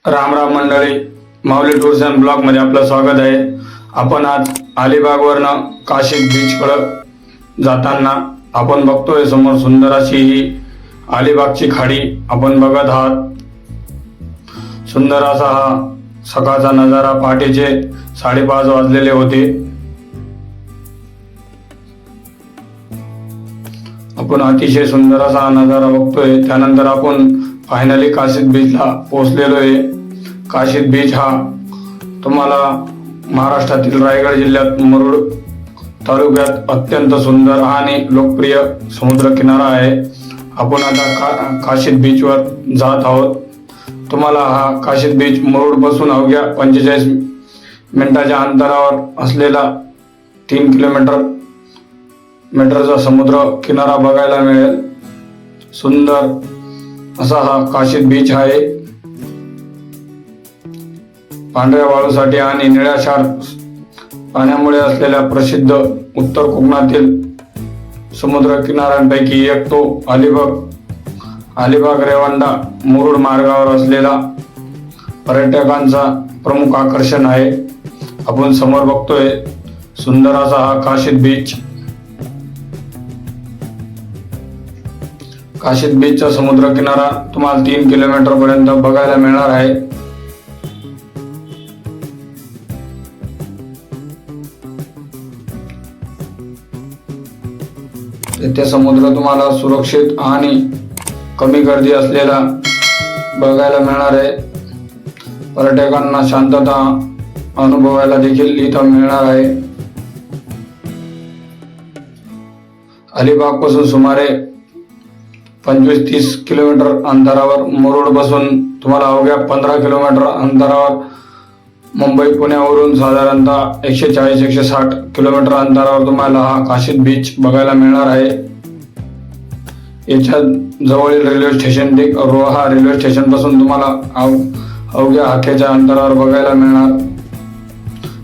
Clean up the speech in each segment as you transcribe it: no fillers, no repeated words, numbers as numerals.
राम राम मंडळी, माऊली tours and blog मध्ये आपलं स्वागत आहे। आपण आज अलिबागवरनं काशिद बीचकडे जाताना आपण बघतोय समोर सुंदर अशी ही अलिबागची खाडी आपण बघत आहात। सुंदर असा हा सकाळचा नजारा, पहाटेचे 5:30 वाजलेले होते। आपण अतिशय सुंदर असा नजारा बघतोय। त्यानंतर आपण फायनली काशिद बीचला पोहोचलेलो आहे। काशिद बीच हा तुम्हाला महाराष्ट्रातील रायगड जिल्ह्यात मुरुड तालुक्यात अत्यंत सुंदर आणि लोकप्रिय समुद्र किनारा आहे। आपण आता काशिद बीचवर जात आहोत। तुम्हाला हा काशिद बीच मुरुड पासून अवघ्या 45 मिनिटाच्या अंतरावर असलेला 3 किलोमीटरचा समुद्र किनारा बघायला मिळेल। सुंदर असा हा काशिद बीच आहे। पांढऱ्या वाळूसाठी आणि निळाशार पाण्यामुळे असलेल्या प्रसिद्ध उत्तर कोकणातील समुद्र किनाऱ्यांपैकी एक तो अलिबाग रेवंडा मुरुड मार्गावर असलेला पर्यटकांचा प्रमुख आकर्षण आहे। आपण समोर बघतोय सुंदर असा हा काशिद बीच। काशिद बीचचा समुद्र किनारा तुम्हाला 3 किलोमीटर पर्यंत बघायला मिळणार आहे। येथे समुद्र तुम्हाला सुरक्षित आणि कमी गर्दी असलेला बघायला मिळणार आहे। पर्यटकांना शांतता अनुभवायला देखील इथं मिळणार आहे। अलिबाग पासून सुमारे 25-30 किलोमीटर अंतरावर, मुरुड पासून तुम्हाला अवघ्या 15 किलोमीटर अंतरावर, मुंबई पुण्यावरून साधारणतः 140-160 किलोमीटर अंतरावर तुम्हाला हा काशिद बीच बघायला मिळणार आहे। याच्या जवळील railway station Roha railway station पासून तुम्हाला अवघ्या हाकेच्या अंतरावर बघायला मिळणार।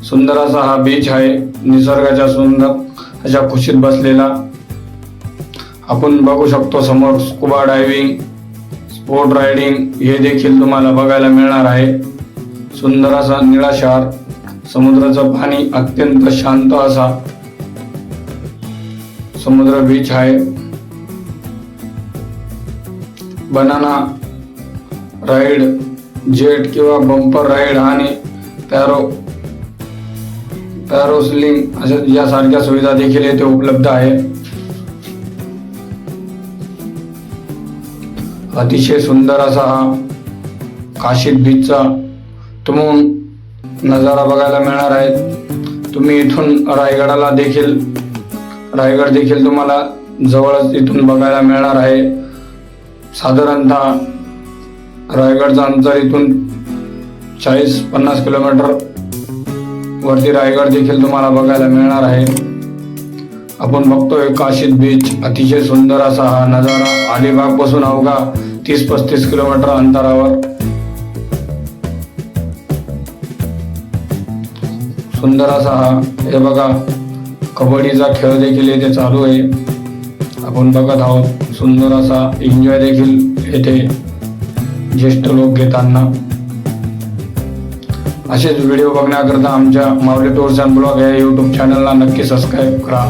सुंदर असा हा बीच आहे, निसर्गाच्या सुंदर अशा खुशीत बसलेला। आपण बघू शकतो समोर स्कुबा डायव्हिंग, स्पोर्ट रायडिंग हे देखील तुम्हाला बघायला मिळणार आहे। सुंदर असा निळाशार समुद्राचं पाणी, अत्यंत शांत असा समुद्र बीच आहे। बनाना राईड, जेट किंवा बंपर राईड आणि पॅरोसेलिंग अशा यासारख्या सुविधा देखील येथे उपलब्ध आहे। अतिशय सुंदर असा हा काशिद बीचचा तुम्हाला नजारा बघायला मिळणार आहे। तुम्ही इथून रायगड देखील तुम्हाला जवळच इथून बघायला मिळणार आहे। साधारणतः रायगडचं अंतर इथून 40-50 किलोमीटर वरती रायगड देखील तुम्हाला बघायला मिळणार आहे। आपण बघतोय काशिद बीच, अतिशय सुंदर असा हा नजारा। अलिबाग पासून अवघा 30-35 किलोमीटर अंतरावर सुंदर असा हा, हे बघा कबड्डीचा खेळ देखील येथे चालू आहे, आपण बघत आहोत। सुंदर असा एन्जॉय देखील येथे ज्येष्ठ लोक घेताना। असेच व्हिडिओ बघण्याकरता आमच्या माऊली टूर्स अँड ब्लॉग या YouTube चॅनलला नक्की सबस्क्राईब करा।